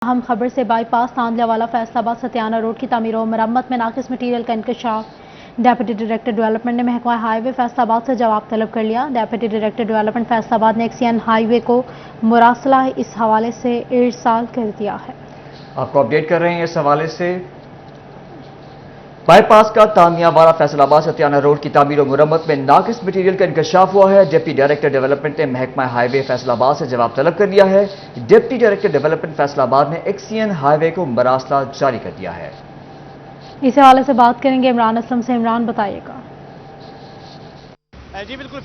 अहम खबर से बाईपास तांदलावाला फैसलाबाद सतियाना रोड की तामीर और मरम्मत में नाकिस मटीरियल का इंकशाफ। डिप्टी डायरेक्टर डेवलपमेंट ने महकमा हाईवे फैसलाबाद से जवाब तलब कर लिया। डिप्टी डायरेक्टर डेवलपमेंट फैसलाबाद ने एक्सीएन हाईवे को मुरासला इस हवाले से इरसाल कर दिया है। आपको अपडेट कर रहे हैं इस हवाले से। बाईपास का तामियावाला फैसलाबाद सतियाना रोड की तामीर और मुरम्मत में नाकिस मटीरियल का इंकशाफ हुआ है। डिप्टी डायरेक्टर डेवलपमेंट ने महकमा हाईवे फैसलाबाद से जवाब तलब कर लिया है। डिप्टी डायरेक्टर डेवलपमेंट फैसलाबाद ने एक्सीएन हाईवे को मरासला जारी कर दिया है। इस हवाले से बात करेंगे इमरान असलम से। इमरान, बताइएगा। जी बिल्कुल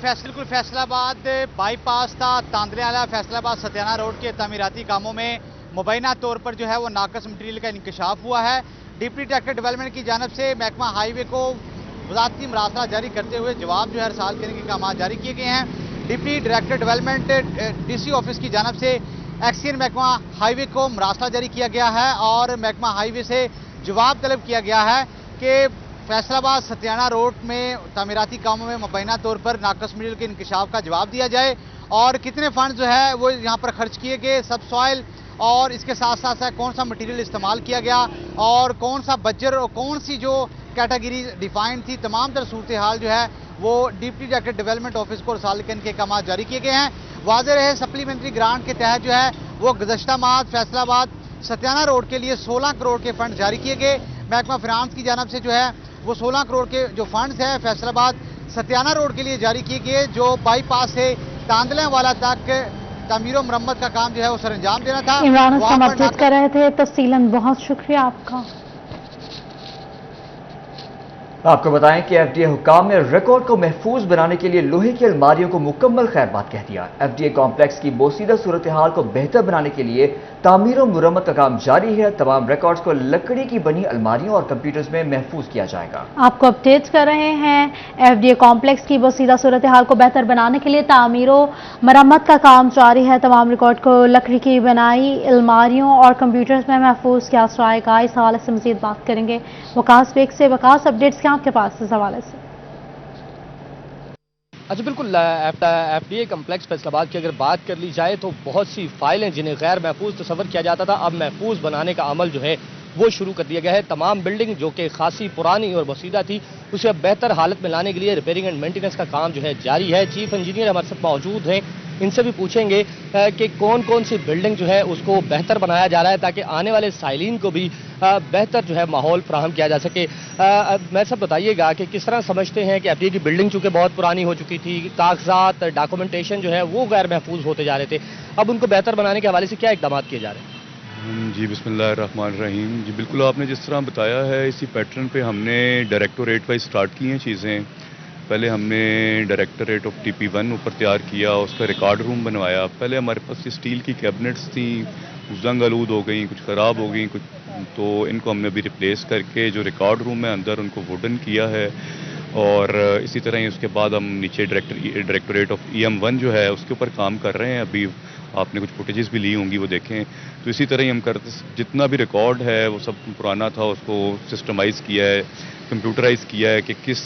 फैसलाबाद बाईपास था तांदलावाला फैसलाबाद सतियाना रोड के तामीराती कामों में मुबैना तौर पर जो है वो नाकस मटीरियल का इंकशाफ हुआ है। डिप्टी डायरेक्टर डेवलपमेंट की जानब से महकमा हाईवे को वजारती मरासला जारी करते हुए जवाब जो है इरसाल करने के काम जारी किए गए हैं। Deputy director development DC office की जानब से एक्सीएन महकमा हाईवे को मरासला जारी किया गया है और महकमा हाईवे से जवाब तलब किया गया है कि फैसलाबाद सतियाना रोड में तामीराती कामों में मुबैना तौर पर नाकस मटीरियल के इंकशाफ का जवाब दिया जाए और कितने फंड जो है वो यहाँ पर खर्च किए गए, सब सॉइल और इसके साथ साथ कौन सा मटेरियल इस्तेमाल किया गया और कौन सा बजट और कौन सी जो कैटेगरी डिफाइंड थी, तमाम तर सूरत हाल जो है वो डिप्टी डायरेक्टर डेवलपमेंट ऑफिस को रसाल करने के काम जारी किए गए हैं। वाज़ेह रहे सप्लीमेंट्री ग्रांट के तहत जो है वो गुज़श्ता माह फैसलाबाद सतियाना रोड के लिए 16 करोड़ के फंड जारी किए गए। महकमा फिनांस की जानब से जो है वो 16 करोड़ के जो फंड्स हैं फैसलाबाद सतियाना रोड के लिए जारी किए गए, जो बाईपास से तांदलावाला तक तामीर मरम्मत का काम जो है वो सरंजाम देना था। इमरान अपडेट कर रहे थे तफसीलन, बहुत शुक्रिया आपका। आपको बताएं कि एफडीए हुकाम ने रिकॉर्ड को महफूज बनाने के लिए लोहे की अलमारियों को मुकम्मल खैरबाद कह दिया। एफडीए कॉम्प्लेक्स की बोसीदा सूरत हाल को बेहतर बनाने के लिए तामीर और मुरम्मत का काम जारी है। तमाम रिकॉर्ड्स को लकड़ी की बनी अलमारियों और कंप्यूटर्स में महफूज किया जाएगा। आपको अपडेट कर रहे हैं एफडीए कॉम्प्लेक्स की बोसीदा सूरत हाल को बेहतर बनाने के लिए तामीर और मरम्मत का काम जारी है। तमाम रिकॉर्ड को लकड़ी की बनाई अलमारियों और कंप्यूटर्स में महफूज किया जाएगा। इस हवाले से मजीद बात करेंगे वकास बेग से। वकास, अपडेट्स क्या आपके पास इस हवाले से? अच्छा बिल्कुल, एफडीए कम्प्लेक्स फैसलाबाद की अगर बात कर ली जाए तो बहुत सी फाइलें जिन्हें गैर महफूज तस्वर किया जाता था, अब महफूज बनाने का अमल जो है वो शुरू कर दिया गया है। तमाम बिल्डिंग जो कि खासी पुरानी और वसीदा थी उसे अब बेहतर हालत में लाने के लिए रिपेयरिंग एंड मेंटेनेंस का काम जो है जारी है। चीफ इंजीनियर हमारे साथ मौजूद हैं, इनसे भी पूछेंगे कि कौन कौन सी बिल्डिंग जो है उसको बेहतर बनाया जा रहा है ताकि आने वाले साइलिन को भी बेहतर जो है माहौल फ्राहम किया जा सके। मैं सब बताइएगा कि किस तरह समझते हैं कि एफडीए की बिल्डिंग चूँकि बहुत पुरानी हो चुकी थी, कागजात डॉक्यूमेंटेशन जो है वो गैर महफूज होते जा रहे थे, अब उनको बेहतर बनाने के हवाले से क्या इकदाम किए जा रहे हैं? जी बिस्मिल्लाहिर्रहमानिर्रहीम। जी बिल्कुल, आपने जिस तरह बताया है इसी पैटर्न पे हमने डायरेक्टोरेट वाइज स्टार्ट की हैं चीज़ें। पहले हमने डायरेक्टोरेट ऑफ TP1 ऊपर तैयार किया, उसका रिकॉर्ड रूम बनवाया। पहले हमारे पास स्टील की कैबिनेट्स थी, कुछ जंग आलूद हो गई, कुछ ख़राब हो गई, कुछ तो इनको हमने अभी रिप्लेस करके जो रिकॉर्ड रूम है अंदर उनको वुडन किया है। और इसी तरह ही उसके बाद हम नीचे डायरेक्टोरेट ऑफ EM1 जो है उसके ऊपर काम कर रहे हैं। अभी आपने कुछ फुटेजेस भी ली होंगी, वो देखें। तो इसी तरह ही हम करते, जितना भी रिकॉर्ड है वो सब पुराना था उसको सिस्टमाइज़ किया है, कंप्यूटराइज किया है कि किस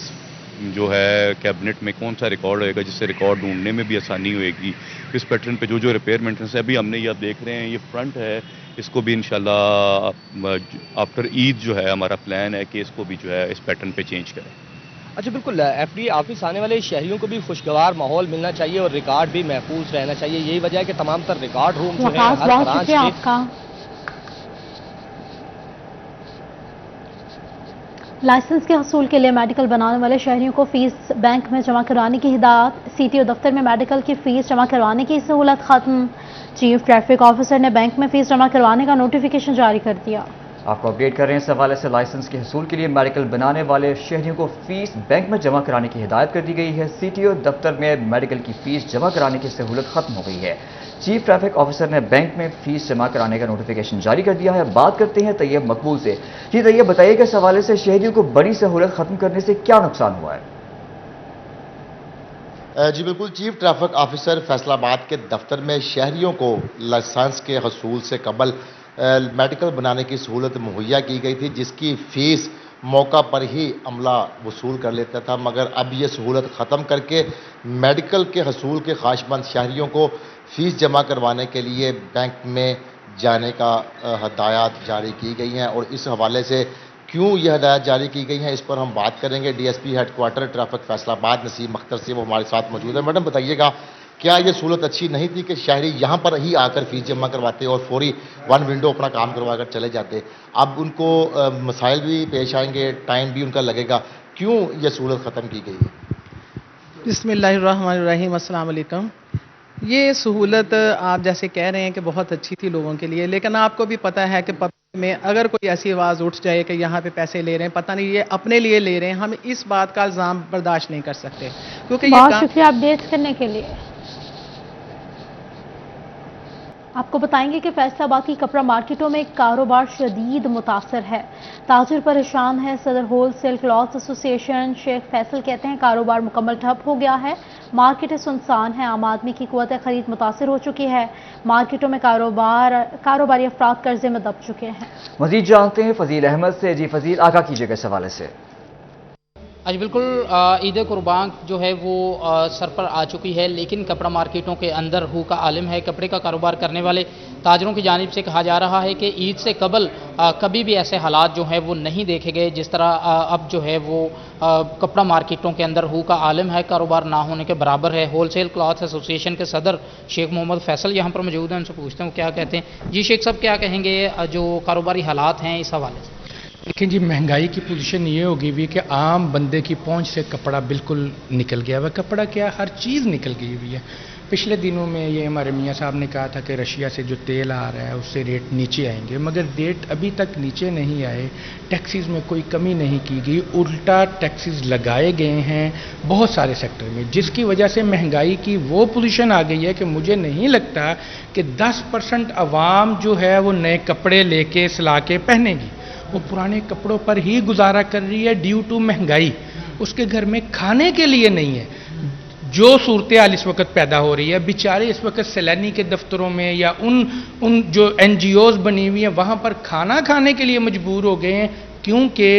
जो है कैबिनेट में कौन सा रिकॉर्ड होएगा जिससे रिकॉर्ड ढूंढने में भी आसानी होएगी। इस पैटर्न पे जो रिपेयर मेंटेनेंस है अभी हमने ये आप देख रहे हैं, ये फ्रंट है, इसको भी इंशाल्लाह आफ्टर ईद जो है हमारा प्लान है कि इसको भी जो है इस पैटर्न पे चेंज करें। अच्छा बिल्कुल, एफडीए ऑफिस आने वाले शहरियों को भी खुशगवार माहौल मिलना चाहिए और रिकॉर्ड भी महफूज रहना चाहिए। यही वजह है कि तमाम तर रिकॉर्ड रूम जो है हर ब्रांच के लाइसेंस के हसूल के लिए मेडिकल बनाने वाले शहरियों को फीस बैंक में जमा करवाने की हिदायत। CTO दफ्तर में मेडिकल की फीस जमा करवाने की सहूलत खत्म। चीफ ट्रैफिक ऑफिसर ने बैंक में फीस जमा करवाने का नोटिफिकेशन जारी कर दिया। आपको अपडेट कर रहे हैं इस हवाले से। लाइसेंस के हसूल के लिए मेडिकल बनाने वाले शहरियों को फीस बैंक में जमा कराने की हिदायत कर दी गई है। CTO दफ्तर में मेडिकल की फीस जमा कराने की सहूलत खत्म हो गई है। चीफ ट्रैफिक ऑफिसर ने बैंक में फीस जमा कराने का नोटिफिकेशन जारी कर दिया है। बात करते हैं तैयब मकबूल से। जी तैयब, बताइए कि इस हवाले से शहरियों को बड़ी सहूलत खत्म करने से क्या नुकसान हुआ है? जी बिल्कुल, चीफ ट्रैफिक ऑफिसर फैसलाबाद के दफ्तर में शहरियों को लाइसेंस के हसूल से कबल मेडिकल बनाने की सहूलत मुहैया की गई थी, जिसकी फ़ीस मौका पर ही अमला वसूल कर लेता था। मगर अब ये सहूलत ख़त्म करके मेडिकल के हसूल के ख्वाहिशमंद शहरियों को फ़ीस जमा करवाने के लिए बैंक में जाने का हदायत जारी की गई हैं और इस हवाले से क्यों ये हदायत जारी की गई हैं इस पर हम बात करेंगे। DSP headquarter traffic Faisalabad Naseem Akhtar से वो हमारे साथ मौजूद है। मैडम बताइएगा, क्या ये सहूलत अच्छी नहीं थी कि शहरी यहाँ पर ही आकर फीस जमा करवाते और फौरी वन विंडो अपना काम करवा कर चले जाते? अब उनको मसाइल भी पेश आएंगे, टाइम भी उनका लगेगा, क्यों ये सहूलत ख़त्म की गई है? बिस्मिल्लाहिर्रहमानिर्रहीम, अस्सलाम वालेकुम। ये सहूलत आप जैसे कह रहे हैं कि बहुत अच्छी थी लोगों के लिए, लेकिन आपको भी पता है कि पब्लिक में अगर कोई ऐसी आवाज़ उठ जाए कि यहाँ पे पैसे ले रहे हैं, पता नहीं ये अपने लिए ले रहे हैं, हम इस बात का इल्ज़ाम बर्दाश्त नहीं कर सकते, क्योंकि ये बहुत शुक्रिया अपडेट करने के लिए। आपको बताएंगे कि फैसलाबाद की कपड़ा मार्केटों में कारोबार शदीद मुतासर है, ताजिर परेशान है। Saddar wholesale cloth association Sheikh Faisal कहते हैं कारोबार मुकम्मल ठप हो गया है, मार्केटें सुनसान हैं, आम आदमी की कुव्वत खरीद मुतासर हो चुकी है, मार्केटों में कारोबारी अफराद कर्जे में दब चुके हैं। मजीद जानते हैं फजील अहमद से। जी फजील, आगाह कीजिएगा इस हवाले से। आज बिल्कुल ईद कुर्बान जो है वो सर पर आ चुकी है, लेकिन कपड़ा मार्केटों के अंदर हू का आलिम है। कपड़े का कारोबार करने वाले ताजरों की जानिब से कहा जा रहा है कि ईद से कबल कभी भी ऐसे हालात जो हैं वो नहीं देखे गए जिस तरह अब जो है वो कपड़ा मार्केटों के अंदर हू का आलिम है, कारोबार ना होने के बराबर है। होलसेल क्लॉथ एसोसिएशन के सदर शेख मोहम्मद फैसल यहाँ पर मौजूद हैं, उनसे पूछते हैं क्या कहते हैं। जी शेख साहब, क्या कहेंगे जो कारोबारी हालात हैं इस हवाले से? देखिए जी, महंगाई की पोजीशन ये होगी हुई कि आम बंदे की पहुंच से कपड़ा बिल्कुल निकल गया हुआ। कपड़ा क्या, हर चीज़ निकल गई हुई है। पिछले दिनों में ये हमारे मियाँ साहब ने कहा था कि रशिया से जो तेल आ रहा है उससे रेट नीचे आएंगे, मगर रेट अभी तक नीचे नहीं आए। टैक्सीज में कोई कमी नहीं की गई, उल्टा टैक्सीज लगाए गए हैं बहुत सारे सेक्टर में, जिसकी वजह से महंगाई की वो पोजीशन आ गई है कि मुझे नहीं लगता कि 10% आवाम जो है वो नए कपड़े लेके सिला के पहनेगी, वो पुराने कपड़ों पर ही गुजारा कर रही है ड्यू टू महंगाई। उसके घर में खाने के लिए नहीं है। जो सूरत हाल इस वक्त पैदा हो रही है, बेचारे इस वक्त सैलानी के दफ्तरों में या उन जो NGOs बनी हुई हैं वहाँ पर खाना खाने के लिए मजबूर हो गए हैं, क्योंकि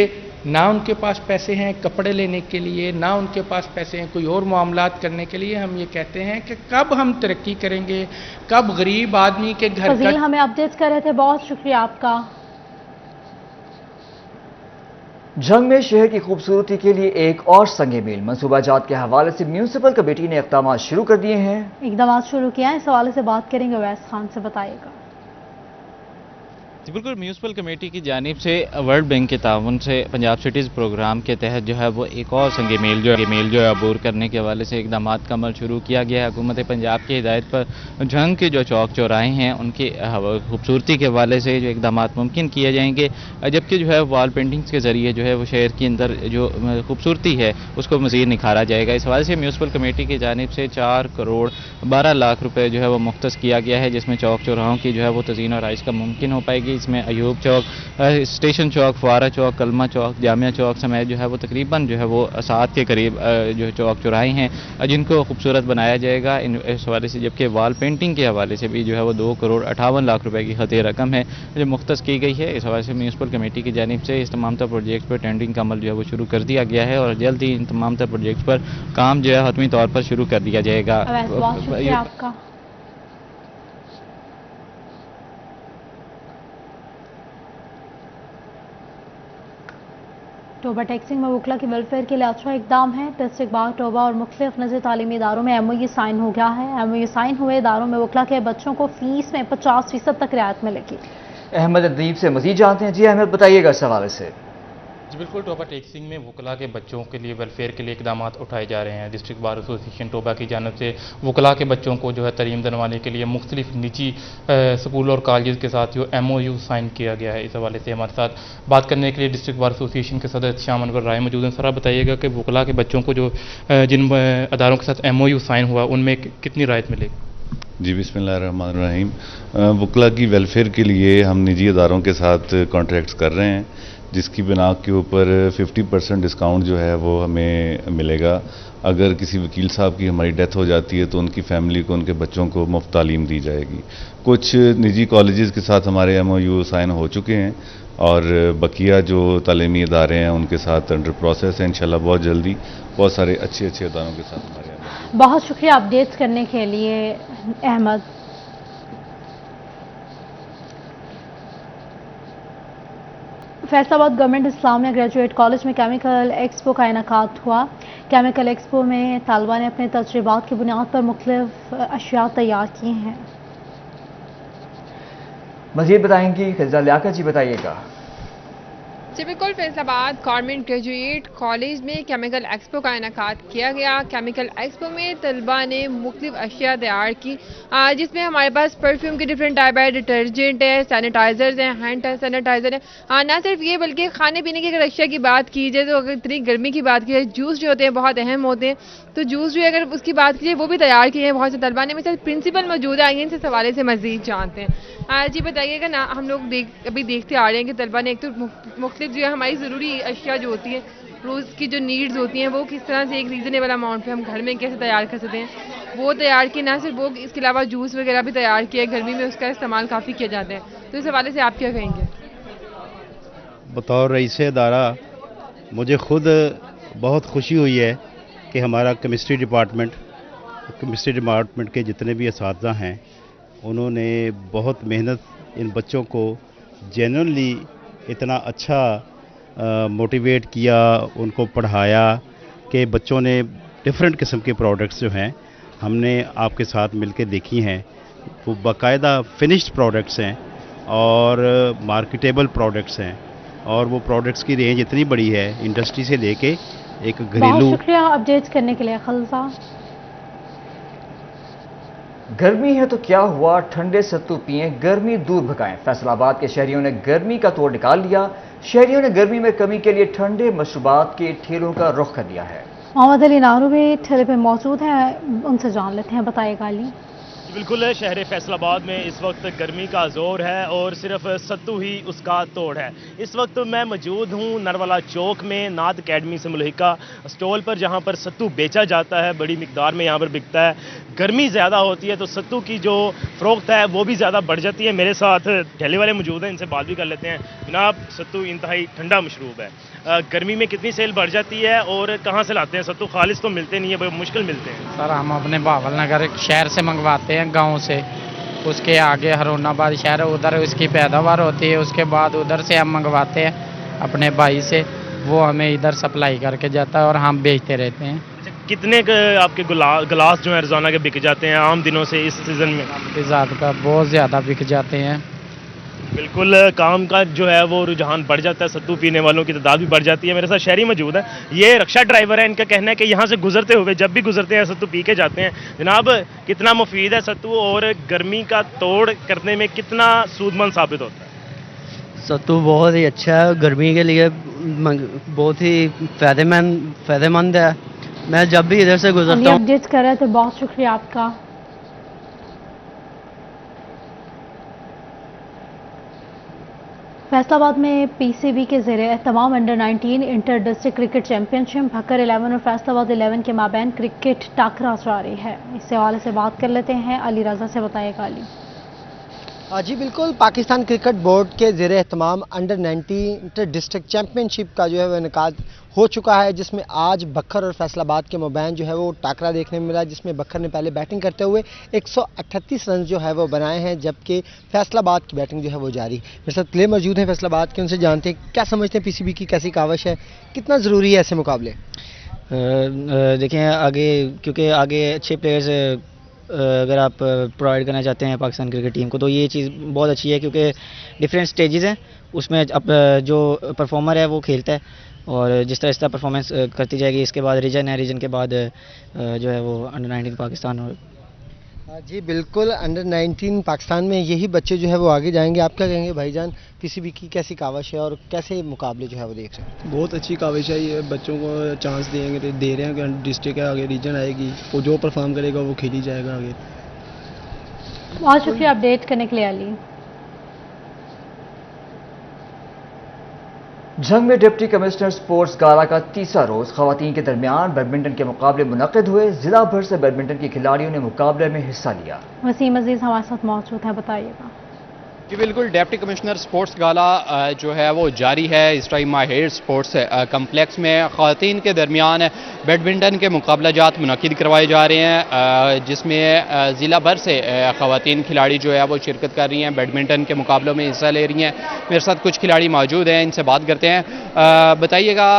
ना उनके पास पैसे हैं कपड़े लेने के लिए, ना उनके पास पैसे हैं कोई और मामलात करने के लिए। हम ये कहते हैं कि कब हम तरक्की करेंगे, कब गरीब आदमी के घर फजील हमें अपडेट कर रहे थे, बहुत शुक्रिया आपका। जंग में शहर की खूबसूरती के लिए एक और संगे मील मंसूबाजात के हवाले से म्यूनिसिपल कमेटी ने इक़दाम शुरू कर दिए हैं। इक़दाम शुरू किया है, इस हवाले से बात करेंगे, वैस खान से बताइएगा। बिल्कुल, म्यूनिसिपल कमेटी की जानिब से वर्ल्ड बैंक के ताउन से पंजाब सिटीज़ प्रोग्राम के तहत जो है वो एक और संगे मेल जो है अबूर करने के हवाले से इक़दाम का अमल शुरू किया गया है। हुकूमत पंजाब की हिदायत पर जंग के जो चौक चौराहे हैं उनकी खूबसूरती के हवाले से जो इक़दाम मुमकिन किए जाएंगे, जबकि जो है वॉल पेंटिंग्स के ज़रिए जो है वो शहर के अंदर जो खूबसूरती है उसको मज़ीद निखारा जाएगा। इस हवाले से म्यूनिसिपल कमेटी की जानिब से 4 करोड़ 12 लाख रुपये जो है वो मुख्तस किया गया है, जिसमें चौक चौराहों की जो है वो तज़ीन और आइश का मुमकिन हो पाएगी। इसमें अयूब चौक, स्टेशन चौक, फुआरा चौक, कलमा चौक, जामिया चौक समेत जो है वो तकरीबन जो है वो 7 के करीब जो चौक चौराहे हैं जिनको खूबसूरत बनाया जाएगा इस हवाले से। जबकि वॉल पेंटिंग के हवाले से भी जो है वो 2 करोड़ 58 लाख रुपए की खत रकम है जो मुख्तस की गई है। इस हवाले से म्यूनिसिपल कमेटी की जानिब से इस तमाम प्रोजेक्ट पर टेंडरिंग का अमल जो है वो शुरू कर दिया गया है और जल्द ही इन तमाम प्रोजेक्ट पर काम जो है हतमी तौर पर शुरू कर दिया जाएगा। आपका टोबा टैक्सिंग में वकला के वेलफेयर के लिए अच्छा इकदाम है। डिस्ट्रिक्ट बार टोबा और मुख्तलिफ नज़र तालीमी इदारों में MOU साइन हो गया है। MOU साइन हुए इदारों में वकला के बच्चों को फीस में 50% तक रियायत मिलेगी। अहमद अदीब से मजीद जानते हैं। जी अहमद, बताइएगा इस हवाले से। जी बिल्कुल, टोबा टैक्सिंग में वकला के बच्चों के लिए वेलफेयर के लिए इकदाम उठाए जा रहे हैं। डिस्ट्रिक्ट बार एसोसिएशन टोबा की जानब से वकला के बच्चों को जो है तरीम दिलवाने के लिए मुख्तलिफ निजी स्कूल और कॉलेज के साथ जो MOU साइन किया गया है। इस हवाले से हमारे साथ बात करने के लिए डिस्ट्रिक्ट बार एसोसिएशन के सदस्य शाम अनवर राय मौजूद हैं। सर, आप बताइएगा कि वकला के बच्चों को जो जिन अदारों के साथ MOU साइन हुआ उनमें कितनी राहत मिलेगी? जी बिस्मिल्लाहिर्रहमानिर्रहीम। वकला की वेलफेयर के लिए हम निजी अदारों के साथ कॉन्ट्रैक्ट्स कर रहे हैं, जिसकी बिना के ऊपर 50% डिस्काउंट जो है वो हमें मिलेगा। अगर किसी वकील साहब की हमारी डेथ हो जाती है तो उनकी फैमिली को, उनके बच्चों को मुफ्त तालीम दी जाएगी। कुछ निजी कॉलेजेस के साथ हमारे MOU साइन हो चुके हैं और बकिया जो तालीमी इदारे हैं उनके साथ अंडर प्रोसेस है। इंशाल्लाह बहुत जल्दी बहुत सारे अच्छे इदारों के साथ हमारे बहुत शुक्रिया अपडेट करने के लिए Ahmad. Faisalabad government Islamia graduate college में केमिकल एक्सपो का इनेकाद हुआ। केमिकल एक्सपो में तलबा ने अपने तजुर्बात की बुनियाद पर मुख्तलिफ अशिया तैयार किए हैं। मजीद बताएंगी खिजा लियाकत जी, बताइएगा। जी बिल्कुल, फैसलाबाद गवर्नमेंट ग्रेजुएट कॉलेज में केमिकल एक्सपो का इनेकाद किया गया। केमिकल एक्सपो में तलबा ने मुख्तलिफ अशिया तैयार की, जिसमें हमारे पास परफ्यूम के डिफरेंट टाइप है, डिटर्जेंट है, सैनिटाइजर्स हैं, हैंड सैनिटाइजर है। ना सिर्फ ये बल्कि खाने पीने की अगर अशिया की बात की जाए तो अगर इतनी गर्मी की बात की जाए, जूस जो होते हैं बहुत अहम होते हैं, तो जूस जो अगर उसकी बात की जाए वो भी तैयार किए हैं बहुत से तलबा ने। मिसाल प्रिंसिपल मौजूद है, आइए इनसे हवाले से मजीद जानते हैं। जी बताइएगा ना, हम लोग अभी देखते आ रहे हैं कि तलबा ने एक तो मुख्तलिफ जो है हमारी ज़रूरी अशिया जो होती है, रोज़ की जो नीड्स होती हैं, वो किस तरह से एक रीज़नेबल अमाउंट पे हम घर में कैसे तैयार कर सकते हैं, वो तैयार किए। ना सिर्फ वो, इसके अलावा जूस वगैरह भी तैयार किया, गर्मी में उसका इस्तेमाल काफ़ी किया जाता है। तो इस हवाले से आप क्या कहेंगे? बतौर रईस इदारा मुझे खुद बहुत खुशी हुई है कि हमारा केमिस्ट्री डिपार्टमेंट के जितने भी असातिज़ा हैं उन्होंने बहुत मेहनत इन बच्चों को जेन्युइनली इतना अच्छा मोटिवेट किया, उनको पढ़ाया कि बच्चों ने डिफरेंट किस्म के प्रोडक्ट्स जो हैं हमने आपके साथ मिलकर देखी हैं, वो बाकायदा फिनिश्ड प्रोडक्ट्स हैं और मार्केटेबल प्रोडक्ट्स हैं, और वो प्रोडक्ट्स की रेंज इतनी बड़ी है इंडस्ट्री से लेके एक घरेलू। बहुत शुक्रिया अपडेट करने के लिए खलसा। गर्मी है तो क्या हुआ, ठंडे सत्तू पिएं, गर्मी दूर भगाएं। फैसलाबाद के शहरियों ने गर्मी का तोड़ निकाल लिया। शहरियों ने गर्मी में कमी के लिए ठंडे मशरूबात के ठेलों का रुख कर दिया है। मोहम्मद अली नारू भी ठेले पे मौजूद हैं, उनसे जान लेते हैं। बताइएगा अली। बिल्कुल, शहर फैसलाबाद में इस वक्त गर्मी का जोर है और सिर्फ सत्तू ही उसका तोड़ है। इस वक्त मैं मौजूद हूँ नरवाला चौक में नाद अकेडमी से मुल्हिका स्टॉल पर, जहाँ पर सत्तू बेचा जाता है, बड़ी मिकदार में यहाँ पर बिकता है। गर्मी ज़्यादा होती है तो सत्तू की जो फ़रोख्त है वो भी ज़्यादा बढ़ जाती है। मेरे साथ ठेले वाले मौजूद हैं, इनसे बात भी कर लेते हैं। जनाब, सत्तू इंतहाई ठंडा मशरूब है, गर्मी में कितनी सेल बढ़ जाती है और कहाँ से लाते हैं? सत्तू खालिश तो मिलते नहीं है, बहुत मुश्किल मिलते हैं। सर, हम अपने बावल नगर शहर से मंगवाते हैं, गांव से। उसके आगे हरोनाबाद शहर है, उधर उसकी पैदावार होती है। उसके बाद उधर से हम मंगवाते हैं अपने भाई से, वो हमें इधर सप्लाई करके जाता है और हम बेचते रहते हैं। कितने आपके गिलास जो है रोज़ाना के बिक जाते हैं आम दिनों से इस सीज़न में? का बहुत ज़्यादा बिक जाते हैं। बिल्कुल, काम का जो है वो रुझान बढ़ जाता है, सत्तू पीने वालों की तादाद भी बढ़ जाती है। मेरे साथ शहरी मौजूद है, ये रिक्शा ड्राइवर है। इनका कहना है कि यहाँ से गुजरते हुए जब भी गुजरते हैं सत्तू पी के जाते हैं। जनाब, कितना मुफीद है सत्तू और गर्मी का तोड़ करने में कितना सूदमंद साबित होता है? सत्तू बहुत ही अच्छा है, गर्मी के लिए बहुत ही फ़ायदेमंद है। मैं जब भी इधर से गुजरता हूँ। अपडेट कर रहे थे, बहुत शुक्रिया आपका। फैसलाबाद में पीसीबी के ज़रिए तमाम under 19 inter district cricket championship Bhakkar 11 और फैसलाबाद 11 के माबैन क्रिकेट टाकरा जारी है। इस हवाले से बात कर लेते हैं अली रजा से। बताइएगा अली। जी बिल्कुल, पाकिस्तान क्रिकेट बोर्ड के ज़ेरे एहतमाम अंडर 19 इंटर डिस्ट्रिक्ट चैंपियनशिप का जो है वो इनेकाद हो चुका है, जिसमें आज बखर और फैसलाबाद के माबैन जो है वो टाकरा देखने में मिला, जिसमें बखर ने पहले बैटिंग करते हुए 138 रन जो है वो बनाए हैं, जबकि फैसलाबाद की बैटिंग जो है वो जारी। मेरे साथ प्लेयर मौजूद हैं फैसलाबाद के, उनसे जानते हैं क्या समझते हैं पीसीबी की कैसी काविश है, कितना ज़रूरी है ऐसे मुकाबले? देखें आगे, क्योंकि आगे अच्छे प्लेयर्स अगर आप प्रोवाइड करना चाहते हैं पाकिस्तान क्रिकेट टीम को, तो ये चीज़ बहुत अच्छी है, क्योंकि डिफरेंट स्टेजेस हैं, उसमें अब जो परफॉर्मर है वो खेलता है, और जिस तरह परफॉर्मेंस करती जाएगी, इसके बाद रीजन है, रीजन के बाद जो है वो अंडर 19 पाकिस्तान। और जी बिल्कुल, अंडर 19 पाकिस्तान में यही बच्चे जो है वो आगे जाएंगे। आप क्या कहेंगे भाईजान, पीसीबी की कैसी काविश है और कैसे मुकाबले जो है वो देख रहे हैं? बहुत अच्छी काविश है, ये बच्चों को चांस देंगे, दे रहे हैं कि डिस्ट्रिक्ट है, आगे रीजन आएगी, वो जो परफॉर्म करेगा वो खेल ही जाएगा आगे। बहुत शुक्रिया अपडेट करने के लिए अली। जंग में डिप्टी कमिश्नर स्पोर्ट्स गाला का तीसरा रोज खवातीन के दरमियान बैडमिंटन के मुकाबले मुनक्किद हुए। जिला भर से बैडमिंटन के खिलाड़ियों ने मुकाबले में हिस्सा लिया। वसीम अजीज हमारे साथ मौजूद है, बताइएगा। जी बिल्कुल, डिप्टी कमिश्नर स्पोर्ट्स गाला जो है वो जारी है। इस टाइम माहिर स्पोर्ट्स कम्प्लेक्स में ख़वातीन के दरमियान बैडमिंटन के मुकाबला जात मुनक़िद करवाए जा रहे हैं, जिसमें ज़िला भर से ख़वातीन खिलाड़ी जो है वो शिरकत कर रही हैं, बैडमिंटन के मुकाबलों में हिस्सा ले रही हैं। मेरे साथ कुछ खिलाड़ी मौजूद हैं, इनसे बात करते हैं। बताइएगा,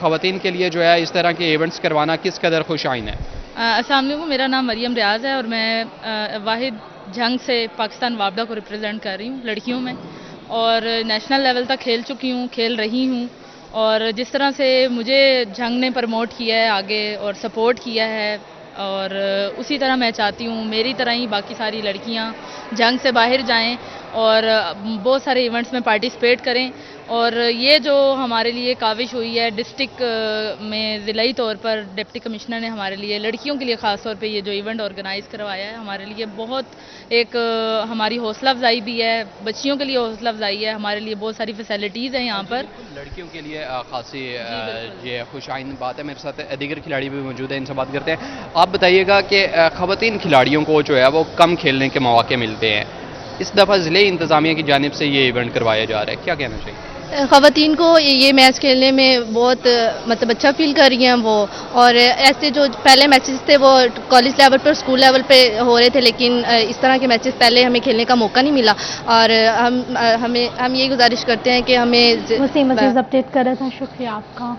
ख़वातीन के लिए जो है इस तरह के इवेंट्स करवाना किस कदर खुशाइन है? अस्सलाम वालेकुम, मेरा नाम मरियम रियाज़ है और मैं वाहिद जंग से पाकिस्तान वापडा को रिप्रेजेंट कर रही हूँ लड़कियों में, और नेशनल लेवल तक खेल चुकी हूँ, खेल रही हूँ। और जिस तरह से मुझे जंग ने प्रमोट किया है आगे और सपोर्ट किया है, और उसी तरह मैं चाहती हूँ मेरी तरह ही बाकी सारी लड़कियाँ जंग से बाहर जाएं और बहुत सारे इवेंट्स में पार्टिसिपेट करें। और ये जो हमारे लिए काविश हुई है डिस्ट्रिक्ट में ज़िलाई तौर पर डिप्टी कमिश्नर ने हमारे लिए लड़कियों के लिए ख़ास तौर पे ये जो इवेंट ऑर्गेनाइज़ करवाया है, हमारे लिए बहुत एक हमारी हौसला अफजाई भी है, बच्चियों के लिए हौसला अफजाई है। हमारे लिए बहुत सारी फैसिलिटीज़ हैं यहाँ पर लड़कियों के लिए खासी ये खुशाइन बात है। मेरे साथ दीगर खिलाड़ी भी मौजूद हैं, इनसे बात करते हैं। आप बताइएगा कि ख़वातीन खिलाड़ियों को जो है वो कम खेलने के मौके मिलते हैं, इस दफ़ा ज़िले इंतज़ामिया की जानिब से ये इवेंट करवाया जा रहा है, क्या कहना चाहिए? ख़वातीन को ये मैच खेलने में बहुत मतलब अच्छा फील कर रही हैं वो, और ऐसे जो पहले मैचेस थे वो कॉलेज लेवल पर स्कूल लेवल पे हो रहे थे, लेकिन इस तरह के मैचेस पहले हमें खेलने का मौका नहीं मिला। और हम ये गुजारिश करते हैं कि हमें मज़ीद अपडेट कर रहा था। शुक्रिया आपका।